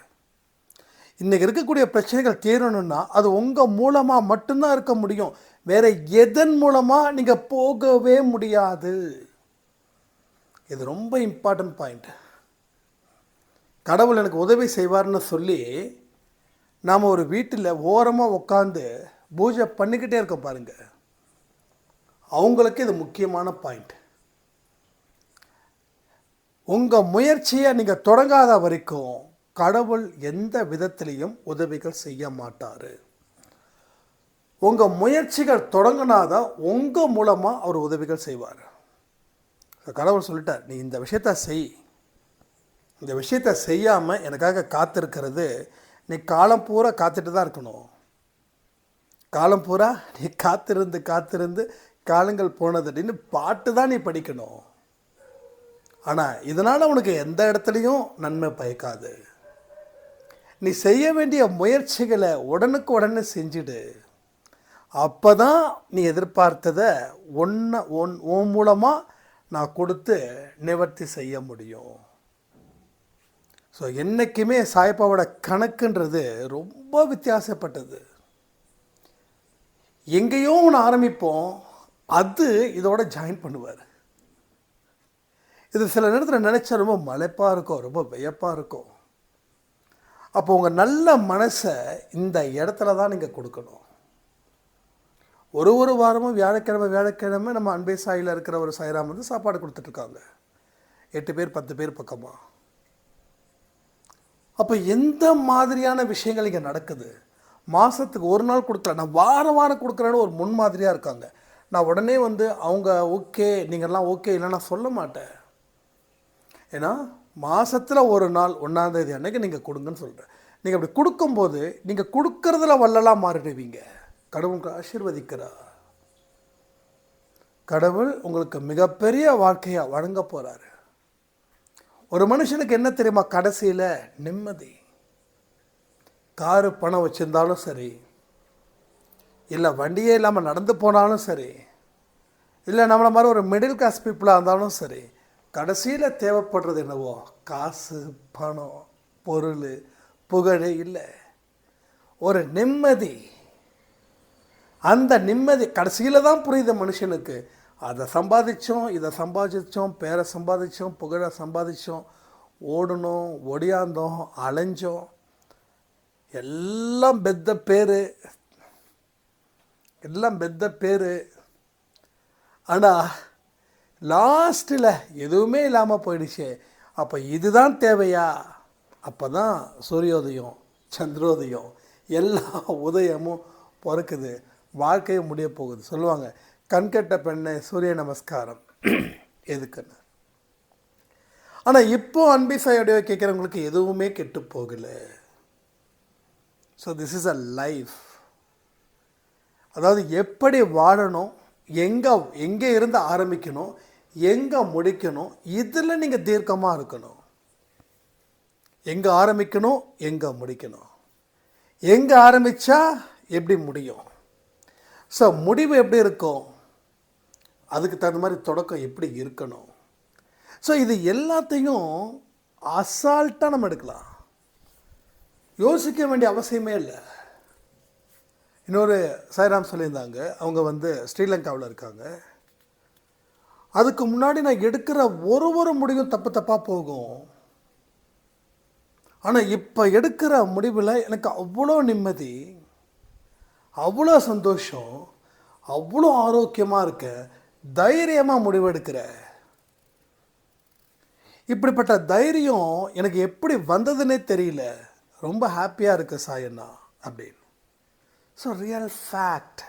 இன்றைக்கி இருக்கக்கூடிய பிரச்சனைகள் தீரணும்னா அது உங்கள் மூலமாக மட்டும்தான் இருக்க முடியும். வேறு எதன் மூலமாக நீங்கள் போகவே முடியாது. இது ரொம்ப இம்பார்ட்டன்ட் பாயிண்ட். கடவுள் எனக்கு உதவி செய்வார்னு சொல்லி நாம் ஒரு வீட்டில் ஓரமாக உட்காந்து பூஜை பண்ணிக்கிட்டே இருக்க பாருங்க, அவங்களுக்கு இது முக்கியமான பாயிண்ட். உங்கள் முயற்சியை நீங்கள் தொடங்காத வரைக்கும் கடவுள் எந்த விதத்திலையும் உதவிகள் செய்ய மாட்டார். உங்கள் முயற்சிகள் தொடங்கினாதான் உங்கள் மூலமாக அவர் உதவிகள் செய்வார். கடவுள் சொல்லிட்டார், நீ இந்த விஷயத்தை செய். இந்த விஷயத்தை செய்யாமல் எனக்காக காத்திருக்கிறது, நீ காலம் பூரா காத்துட்டு தான் இருக்கணும். காலம் பூரா நீ காத்திருந்து காலங்கள் போனது அப்படின்னு பாட்டு தான் நீ படிக்கணும். ஆனால் இதனால் உனக்கு எந்த இடத்துலையும் நன்மை பயக்காது. நீ செய்ய வேண்டிய முயற்சிகளை உடனுக்கு உடனே செஞ்சிடு. அப்போ தான் நீ எதிர்பார்த்ததை உன் மூலமாக நான் கொடுத்து நிவர்த்தி செய்ய முடியும். ஸோ என்றைக்குமே சாய்பாவோட கணக்குன்றது ரொம்ப வித்தியாசப்பட்டது. எங்கேயோ ஒன்று ஆரம்பிப்போம், அது இதோட ஜாயின் பண்ணுவார். இது சில நேரத்தில் நினச்சா ரொம்ப மலைப்பாக இருக்கும், ரொம்ப வியப்பாக இருக்கும். அப்போ உங்கள் நல்ல மனசை இந்த இடத்துல தான் நீங்கள் கொடுக்கணும். ஒரு வாரமும் வியாழக்கிழமை நம்ம அன்பே சாயில் இருக்கிற ஒரு சாய்ராம் வந்து சாப்பாடு கொடுத்துட்ருக்காங்க, 8 பேர் 10 பேர் பக்கமாக. அப்போ எந்த மாதிரியான விஷயங்கள் இங்கே நடக்குது? மாதத்துக்கு ஒரு நாள் கொடுக்கல, நான் வாரம் கொடுக்குறேன்னு ஒரு முன்மாதிரியாக இருக்காங்க. நான் உடனே வந்து அவங்க ஓகே நீங்கள்லாம் ஓகே இல்லை நான் சொல்ல மாட்டேன். ஏன்னா மாதத்தில் ஒரு நாள் 1ஆம் தேதி அன்னைக்கு நீங்கள் கொடுங்கன்னு சொல்கிறேன். நீங்கள் அப்படி கொடுக்கும்போது நீங்கள் கொடுக்கறதுல வல்லலாம் மாறிடுவீங்க. கடவுளுக்கு ஆசீர்வதிக்கிறார். கடவுள் உங்களுக்கு மிகப்பெரிய வாழ்க்கையாக வழங்க போகிறாரு. ஒரு மனுஷனுக்கு என்ன தெரியுமா கடைசியில்? நிம்மதி. காரு பணம் வச்சுருந்தாலும் சரி, இல்லை வண்டியே இல்லாமல் நடந்து போனாலும் சரி, இல்லை நம்மளை மாதிரி ஒரு மிடில் கிளாஸ் பீப்புளாக இருந்தாலும் சரி, கடைசியில் தேவைப்படுறது என்னவோ காசு, பணம், பொருள், புகழே இல்லை, ஒரு நிம்மதி. அந்த நிம்மதி கடைசியில் தான் புரியுது மனுஷனுக்கு. அதை சம்பாதிச்சோம், இதை சம்பாதிச்சோம், பேரை சம்பாதிச்சோம், புகழை சம்பாதிச்சோம், ஓடணும், ஒடியாந்தோம், அலைஞ்சோம், எல்லாம் பெத்த பேர். ஆனால் லாஸ்ட்டில் எதுவுமே இல்லாமல் போயிடுச்சு. அப்போ இதுதான் தேவையா? அப்போ தான் சூரியோதயம், சந்திரோதயம், எல்லா உதயமும் பிறக்குது, வாழ்க்கையும் முடிய போகுது. சொல்லுவாங்க, கண்கட்ட பெண்ணை சூரிய நமஸ்காரம் எதுக்குன்னு. ஆனால் இப்போ அன்பிசாயோடைய கேட்குறவங்களுக்கு எதுவுமே கெட்டு போகலை. So this is a life. அதாவது எப்படி வாழணும், எங்கே இருந்து ஆரம்பிக்கணும், எங்கே முடிக்கணும், இதில் நீங்கள் தீர்க்கமாக இருக்கணும். எங்கே ஆரம்பிக்கணும், எங்கே முடிக்கணும், எங்கே ஆரம்பித்தா எப்படி முடியும், ஸோ முடிவு எப்படி இருக்கும், அதுக்கு தகுந்த மாதிரி தொடக்கம் எப்படி இருக்கணும். ஸோ இது எல்லாத்தையும் அசால்ட்டாக நம்ம எடுக்கலாம், யோசிக்க வேண்டிய அவசியமே இல்லை. இன்னொரு சாய்ராம் சொல்லியிருந்தாங்க, அவங்க வந்து ஸ்ரீலங்காவில் இருக்காங்க. அதுக்கு முன்னாடி நான் எடுக்கிற ஒரு முடிவும் தப்பாக போகும். ஆனால் இப்போ எடுக்கிற முடிவில் எனக்கு அவ்வளோ நிம்மதி, அவ்வளோ சந்தோஷம், அவ்வளோ ஆரோக்கியமாக இருக்க, தைரியமாக முடிவெடுக்கிற. இப்படிப்பட்ட தைரியம் எனக்கு எப்படி வந்ததுன்னே தெரியல, ரொம்ப ஹாப்பியாக இருக்கு சாயண்ணா அப்படின்னு. ஸோ ரியல் ஃபேக்ட்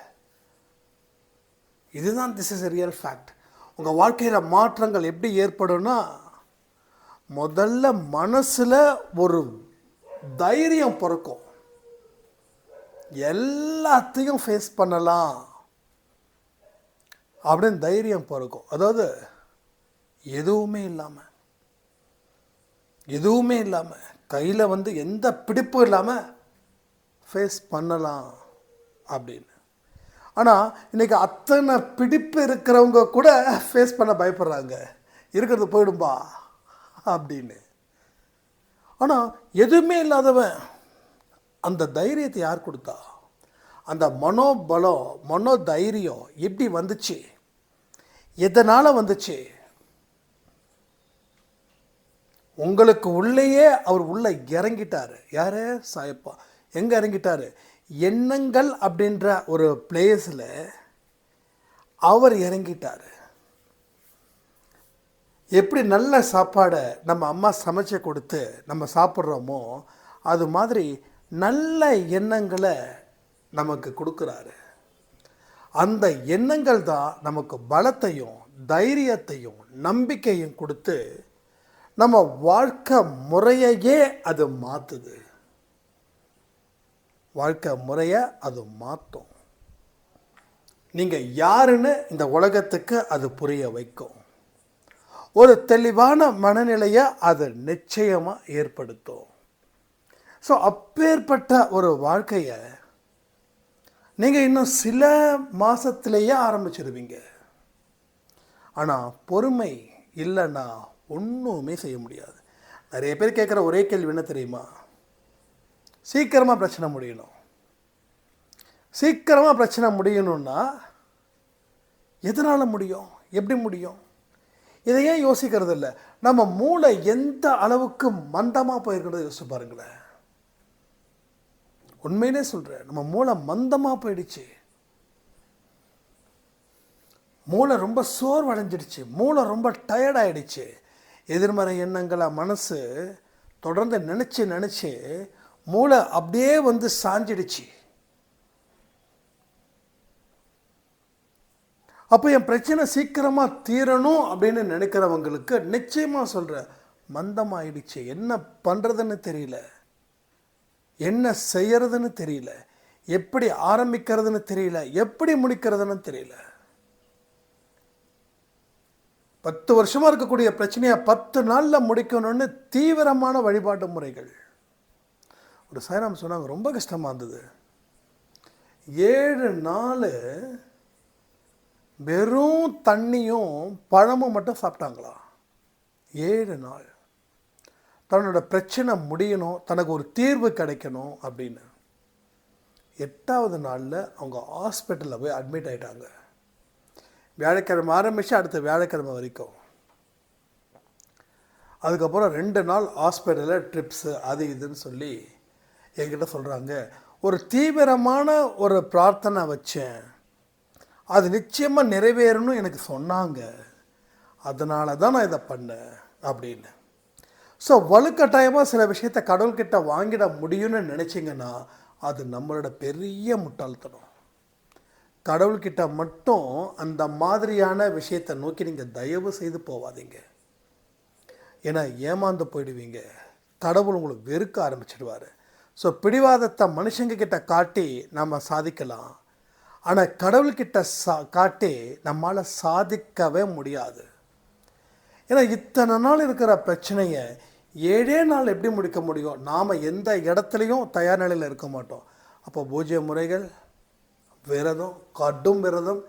இதுதான். This is a real fact. உங்கள் வாழ்க்கையில் மாற்றங்கள் எப்படி ஏற்படும்னா, முதல்ல மனசில் ஒரு தைரியம் பிறக்கும். எல்லாத்தையும் ஃபேஸ் பண்ணலாம் அப்படின்னு தைரியம் பிறக்கும். அதாவது எதுவுமே இல்லாமல் கையில் வந்து எந்த பிடிப்பும் இல்லாமல் ஃபேஸ் பண்ணலாம் அப்படின்னு. ஆனால் இன்றைக்கி அத்தனை பிடிப்பு இருக்கிறவங்க கூட ஃபேஸ் பண்ண பயப்படுறாங்க, இருக்கிறது போயிடும்பா அப்படின்னு. ஆனால் எதுவுமே இல்லாதவன் அந்த தைரியத்தை யார் கொடுத்தா? அந்த மனோபலம், மனோதைரியம் எப்படி வந்துச்சு? எதனால் வந்துச்சு? உங்களுக்கு உள்ளேயே அவர் உள்ளே இறங்கிட்டார். யார்? சாயப்பா. எங்கே இறங்கிட்டார்? எண்ணங்கள் அப்படின்ற ஒரு பிளேஸில் அவர் இறங்கிட்டார். எப்படி நல்ல சாப்பாடை நம்ம அம்மா சமைச்சு கொடுத்து நம்ம சாப்பிட்றோமோ அது மாதிரி நல்ல எண்ணங்களை நமக்கு கொடுக்குறாரு. அந்த எண்ணங்கள் தான் நமக்கு பலத்தையும் தைரியத்தையும் நம்பிக்கையும் கொடுத்து நம்ம வாழ்க்கை முறையையே அது மாற்றுது. வாழ்க்கை முறையை அது மாற்றும். நீங்கள் யாருன்னு இந்த உலகத்துக்கு அது புரிய வைக்கும். ஒரு தெளிவான மனநிலையை அது நிச்சயமாக ஏற்படுத்தும். ஸோ அப்பேற்பட்ட ஒரு வாழ்க்கையை நீங்கள் இன்னும் சில மாதத்திலேயே ஆரம்பிச்சிடுவீங்க. ஆனால் பொறுமை இல்லைன்னா ஒன்றுமே செய்ய முடியாது. நிறைய பேர் கேட்குற ஒரே கேள்வி என்ன தெரியுமா? சீக்கிரமாக பிரச்சனை முடியணும். சீக்கிரமாக பிரச்சனை முடியணும்னா எதனால் முடியும்? எப்படி முடியும்? இதை ஏன் யோசிக்கிறது இல்லை? நம்ம மூளை எந்த அளவுக்கு மந்தமாக போயிருக்கிறத யோசிச்சு பாருங்களேன். உண்மையிலே சொல்கிறேன், நம்ம மூளை மந்தமாக போயிடுச்சு. மூளை ரொம்ப சோர்வடைஞ்சிடுச்சு. மூளை ரொம்ப டயர்டாயிடுச்சு. எதிர்மறை எண்ணங்களை மனசு தொடர்ந்து நினச்சி மூளை அப்படியே வந்து சாஞ்சிடுச்சு. அப்போ என் பிரச்சனை சீக்கிரமாக தீரணும் அப்படின்னு நினைக்கிறவங்களுக்கு நிச்சயமாக சொல்கிறேன், மந்தமாயிடுச்சு. என்ன பண்ணுறதுன்னு தெரியல, என்ன செய்யறதுன்னு தெரியல, எப்படி ஆரம்பிக்கிறதுன்னு தெரியல, எப்படி முடிக்கிறதுன்னு தெரியல. 10 வருஷமாக இருக்கக்கூடிய பிரச்சனையை 10 நாளில் முடிக்கணும்னு தீவிரமான வழிபாட்டு முறைகள். ஒரு சாய்ராம் சொன்னாங்க, ரொம்ப கஷ்டமாக இருந்தது. 7 நாள் வெறும் தண்ணியும் பழமும் மட்டும் சாப்பிட்டாங்களா. 7 நாள் தன்னோட பிரச்சனை முடியணும், தனக்கு ஒரு தீர்வு கிடைக்கணும் அப்படின்னு. 8வது நாளில் அவங்க ஹாஸ்பிட்டலில் போய் அட்மிட் ஆகிட்டாங்க. வியாழக்கிழமை ஆரம்பித்து அடுத்த வியாழக்கிழமை வரைக்கும். அதுக்கப்புறம் 2 நாள் ஹாஸ்பிட்டலில் ட்ரிப்ஸு அது இதுன்னு சொல்லி என்கிட்ட சொல்கிறாங்க, ஒரு தீவிரமான ஒரு பிரார்த்தனை வச்சேன், அது நிச்சயமாக நிறைவேறணும் எனக்கு சொன்னாங்க, அதனால தான் நான் இதை பண்ணேன் அப்படின்னு. ஸோ வலுக்கட்டாயமாக சில விஷயத்தை கடவுள்கிட்ட வாங்கிட முடியும்னு நினச்சிங்கன்னா அது நம்மளோட பெரிய முட்டாள்தனம். கடவுள்கிட்ட மட்டும் அந்த மாதிரியான விஷயத்தை நோக்கி நீங்கள் தயவு செய்து போகாதீங்க. ஏன்னா ஏமாந்து போயிடுவீங்க. கடவுள் உங்களுக்கு வெறுக்க ஆரம்பிச்சிடுவார். ஸோ பிடிவாதத்தை மனுஷங்க கிட்ட காட்டி நம்ம சாதிக்கலாம், ஆனால் கடவுள்கிட்ட காட்டி நம்மளால் சாதிக்கவே முடியாது. ஏன்னா இத்தனை நாள் இருக்கிற பிரச்சனையை 7 நாள் எப்படி முடிக்க முடியும்? நாம் எந்த இடத்துலையும் தயார் நிலையில் இருக்க மாட்டோம். அப்போ பூஜ்ய முறைகள், விரதம், கடும் விரதம்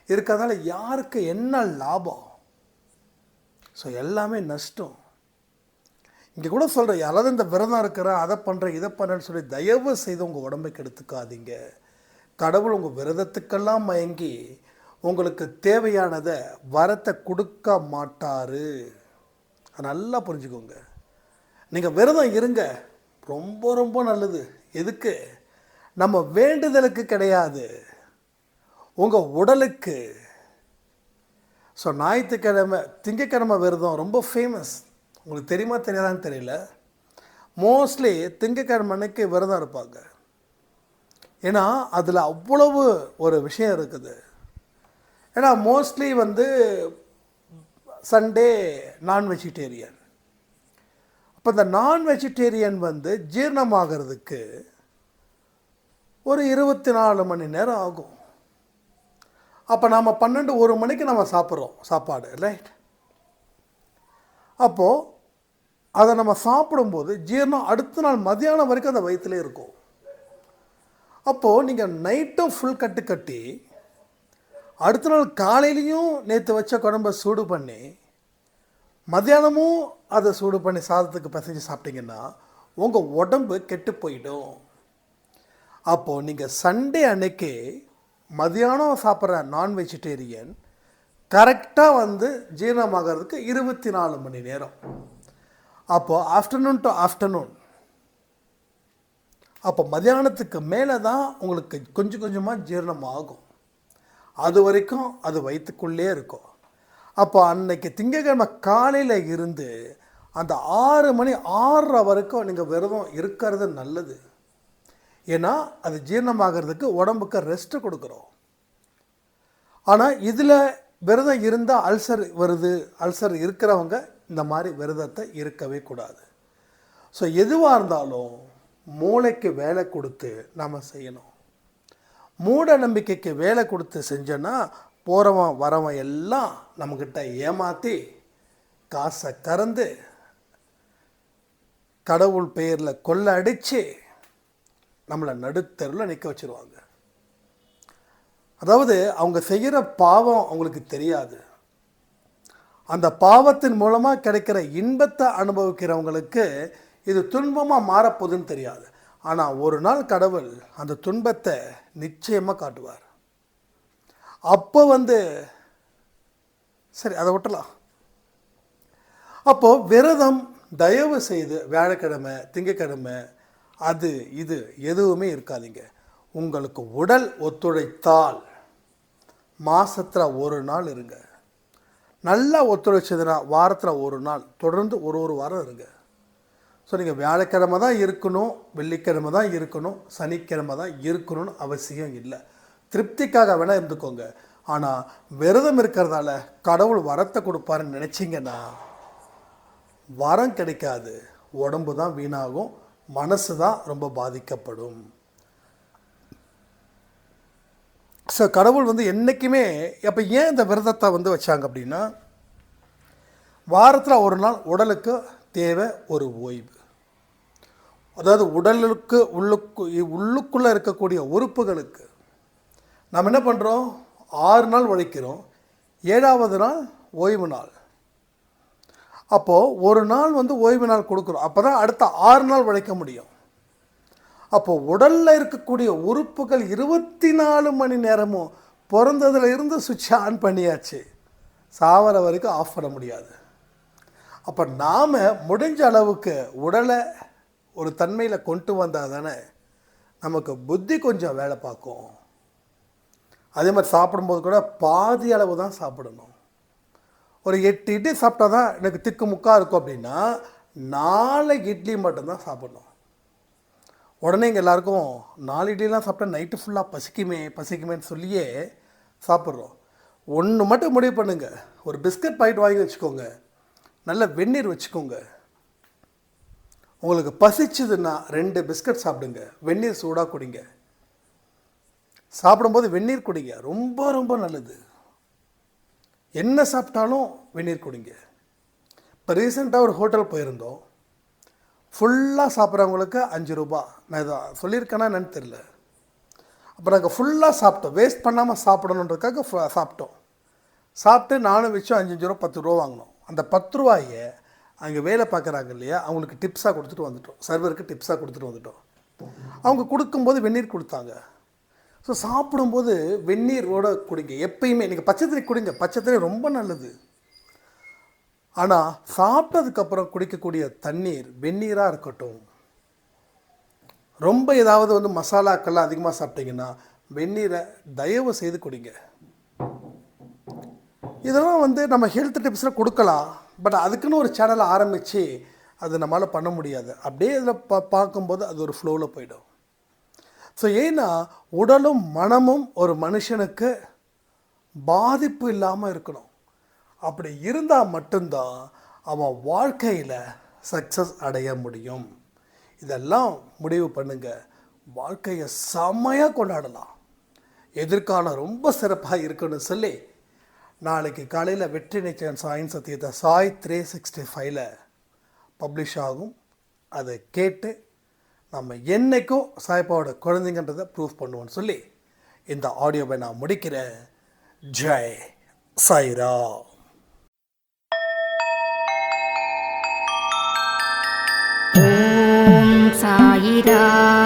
இருக்கிறதால யாருக்கு என்ன லாபம்? ஸோ எல்லாமே நஷ்டம். இங்கே கூட சொல்கிறேன், யாராவது இந்த விரதம் இருக்கிறேன், அதை பண்ணுறேன், இதை பண்ணுறேன்னு சொல்லி தயவு செய்து உங்கள் உடம்புக்கு எடுத்துக்காதீங்க. கடவுள் உங்கள் விரதத்துக்கெல்லாம் மயங்கி உங்களுக்கு தேவையானதை வரத்தை கொடுக்க மாட்டார். நல்லா புரிஞ்சுக்கோங்க. நீங்கள் விரதம் இருங்க, ரொம்ப ரொம்ப நல்லது. எதுக்கு? நம்ம வேண்டுதலுக்கு கிடையாது, உங்கள் உடலுக்கு. ஸோ ஞாயிற்றுக்கிழமை திங்கக்கிழமை விரதம் ரொம்ப ஃபேமஸ். உங்களுக்கு தெரியுமா தெரியாதான்னு தெரியல. மோஸ்ட்லி திங்கக்கிழமை அன்னைக்கு விரதம் இருப்பாங்க. ஏன்னா அதில் அவ்வளவு ஒரு விஷயம் இருக்குது. ஏன்னா மோஸ்ட்லி வந்து சண்டே நான் வெஜிடேரியன், இப்போ இந்த நான் வெஜிடேரியன் வந்து ஜீரணமாகிறதுக்கு ஒரு 24 மணி நேரம் ஆகும். அப்போ நாம் 12-1 மணிக்கு நம்ம சாப்பிட்றோம் சாப்பாடு, ரைட்? அப்போது அதை நம்ம சாப்பிடும்போது ஜீரணம் அடுத்த நாள் மதியானம் வரைக்கும் அந்த வயிற்றுலே இருக்கும். அப்போது நீங்கள் நைட்டும் ஃபுல் கட்டு கட்டி அடுத்த நாள் காலையிலையும் நேற்று வச்ச குழம்ப சூடு பண்ணி மத்தியானமும் அதை சூடு பண்ணி சாதத்துக்கு பிசைஞ்சு சாப்பிட்டீங்கன்னா உங்கள் உடம்பு கெட்டு போயிடும். அப்போது நீங்கள் சண்டே அன்னைக்கு மதியானம் சாப்பிட்ற நான் வெஜிடேரியன் கரெக்டாக வந்து ஜீரணமாகிறதுக்கு 24 மணி நேரம். அப்போது ஆஃப்டர்நூன் டு ஆஃப்டர்நூன், அப்போ மதியானத்துக்கு மேலே தான் உங்களுக்கு கொஞ்சம் கொஞ்சமாக ஜீரணம் ஆகும். அது வரைக்கும் அது வயிற்றுக்குள்ளே இருக்கும். அப்போ அன்னைக்கு திங்கட்கிழமை காலையில் இருந்து அந்த 6 மணி 6:30 வரைக்கும் நீங்கள் விரதம் இருக்கிறது நல்லது. ஏன்னா அது ஜீரணமாகிறதுக்கு உடம்புக்கு ரெஸ்ட்டு கொடுக்குறோம். ஆனால் இதில் விரதம் இருந்தால் அல்சர் வருது. அல்சர் இருக்கிறவங்க இந்த மாதிரி விரதத்தை இருக்கவே கூடாது. ஸோ எதுவாக இருந்தாலும் மூளைக்கு வேலை கொடுத்து நாம் செய்யணும். மூட நம்பிக்கைக்கு வேலை கொடுத்து செஞ்சோன்னா போகிறவன் வரவன் எல்லாம் நம்மக்கிட்ட ஏமாற்றி காசை கறந்து கடவுள் பெயரில் கொள்ளை அடித்து நம்மளை நடுத்தருவில் நிற்க வச்சுருவாங்க. அதாவது அவங்க செய்கிற பாவம் அவங்களுக்கு தெரியாது. அந்த பாவத்தின் மூலமாக கிடைக்கிற இன்பத்தை அனுபவிக்கிறவங்களுக்கு இது துன்பமாக மாறப்போகுதுன்னு தெரியாது. ஆனால் ஒரு நாள் கடவுள் அந்த துன்பத்தை நிச்சயமாக காட்டுவார். அப்போ வந்து சரி அதை விட்டலாம். அப்போது விரதம் தயவு செய்து வியாழக்கிழமை திங்கக்கிழமை அது இது எதுவுமே இருக்காதீங்க. உங்களுக்கு உடல் ஒத்துழைத்தால் மாதத்தில் ஒரு நாள் இருங்க. நல்லா ஒத்துழைச்சதுன்னா வாரத்தில் ஒரு நாள் தொடர்ந்து ஒரு வாரம் இருங்க. ஸோ நீங்கள் வியாழக்கிழமை தான் இருக்கணும், வெள்ளிக்கிழமை தான் இருக்கணும், சனிக்கிழமை தான் இருக்கணும்னு அவசியம் இல்லை. திருப்திக்காக வேணால் இருந்துக்கோங்க. ஆனால் விரதம் இருக்கிறதால கடவுள் வரத்தை கொடுப்பாருன்னு நினச்சிங்கன்னா வரம் கிடைக்காது. உடம்பு தான் வீணாகும், மனசு தான் ரொம்ப பாதிக்கப்படும். ஸோ கடவுள் வந்து என்றைக்குமே அப்போ ஏன் இந்த விரதத்தை வந்து வச்சாங்க அப்படின்னா, வாரத்தில் ஒரு நாள் உடலுக்கு தேவை ஒரு ஓய்வு. அதாவது உடலுக்கு உள்ளுக்குள்ளே இருக்கக்கூடிய உறுப்புகளுக்கு நம்ம என்ன பண்ணுறோம், 6 நாள் உழைக்கிறோம், 7வது நாள் ஓய்வு நாள். அப்போது ஒரு நாள் வந்து ஓய்வு நாள் கொடுக்குறோம். அப்போ தான் அடுத்த 6 நாள் உழைக்க முடியும். அப்போது உடலில் இருக்கக்கூடிய உறுப்புகள் 24 மணி நேரமும் பிறந்ததுல இருந்து சுவிட்ச் ஆன் பண்ணியாச்சு, சாவர வரைக்கும் ஆஃப் பண்ண முடியாது. அப்போ நாம் முடிஞ்ச அளவுக்கு உடலை ஒரு தன்மையில் கொண்டு வந்தால் தானே நமக்கு புத்தி கொஞ்சம் வேலை பார்க்கும். அதே மாதிரி சாப்பிடும்போது கூட பாதி அளவு தான் சாப்பிடணும். ஒரு 8 இட்லி சாப்பிட்டா தான் எனக்கு திக்கு முக்காக இருக்கும் அப்படின்னா 4 இட்லி மட்டும்தான் சாப்பிடணும். உடனே இங்கே எல்லாருக்கும் 4 இட்லிலாம் சாப்பிட்டா நைட்டு ஃபுல்லாக பசிக்குமேன்னு சொல்லியே சாப்பிட்றோம். ஒன்று மட்டும் முடிவு பண்ணுங்கள், ஒரு பிஸ்கட் பாக்கெட் வாங்கி வச்சுக்கோங்க, நல்ல வெந்நீர் வச்சுக்கோங்க. உங்களுக்கு பசிச்சுதுன்னா 2 பிஸ்கட் சாப்பிடுங்க, வெந்நீர் சூடாக குடிங்க. சாப்பிடும்போது வெந்நீர் குடிங்க, ரொம்ப ரொம்ப நல்லது. என்ன சாப்பிட்டாலும் வெந்நீர் குடிங்க. இப்போ ரீசெண்டாக ஒரு ஹோட்டல் போயிருந்தோம், ஃபுல்லாக சாப்பிட்றவங்களுக்கு 5 ரூபா. நான் இதை சொல்லியிருக்கேன்னா என்னன்னு தெரில. அப்போ நாங்கள் ஃபுல்லாக சாப்பிட்டோம், வேஸ்ட் பண்ணாமல் சாப்பிடணுன்றதுக்காக சாப்பிட்டோம். சாப்பிட்டு நானும் வச்சோம் 5 ரூபா 10 ரூபா வாங்கினோம். அந்த 10 ரூபாயை அங்கே வேலை பார்க்குறாங்க இல்லையா, அவங்களுக்கு டிப்ஸாக கொடுத்துட்டு வந்துட்டோம், சர்வருக்கு டிப்ஸாக கொடுத்துட்டு வந்துட்டோம். அவங்க கொடுக்கும்போது வெந்நீர் கொடுத்தாங்க. ஸோ சாப்பிடும்போது வெந்நீரோட குடிங்க. எப்பயுமே நீங்கள் பச்சை தண்ணி குடிங்க, பச்சை தண்ணி ரொம்ப நல்லது. ஆனால் சாப்பிட்டதுக்கப்புறம் குடிக்கக்கூடிய தண்ணீர் வெந்நீராக இருக்கட்டும். ரொம்ப ஏதாவது வந்து மசாலாக்கள்லாம் அதிகமாக சாப்பிட்டீங்கன்னா வெந்நீரை தயவு செய்து குடிங்க. இதெல்லாம் வந்து நம்ம ஹெல்த் டிப்ஸில் கொடுக்கலாம், பட் அதுக்குன்னு ஒரு சேனலை ஆரம்பித்து அது நம்மளால் பண்ண முடியாது. அப்படியே இதில் பார்க்கும்போது அது ஒரு ஃப்ளோவில் போயிடும். ஸோ ஏன்னா உடலும் மனமும் ஒரு மனுஷனுக்கு பாதிப்பு இல்லாமல் இருக்கணும். அப்படி இருந்தால் மட்டும்தான் அவன் வாழ்க்கையில் சக்ஸஸ் அடைய முடியும். இதெல்லாம் முடிவு பண்ணுங்க. வாழ்க்கையை செம்மையாக கொண்டாடலாம். எதிர்காலம் ரொம்ப சிறப்பாக இருக்குன்னு சொல்லி நாளைக்கு காலையில் வெற்றி நிச்சயம் சாயின் சத்தியத்தை சாய் 365 பப்ளிஷ் ஆகும். அதை கேட்டு நம்ம என்றைக்கும் சாய்பாவோட குழந்தைங்கன்றதை ப்ரூவ் பண்ணுவோன்னு சொல்லி இந்த ஆடியோவை நான் முடிக்கிறேன். ஜெய் சாய்ரா. ஓம் சாயிரா.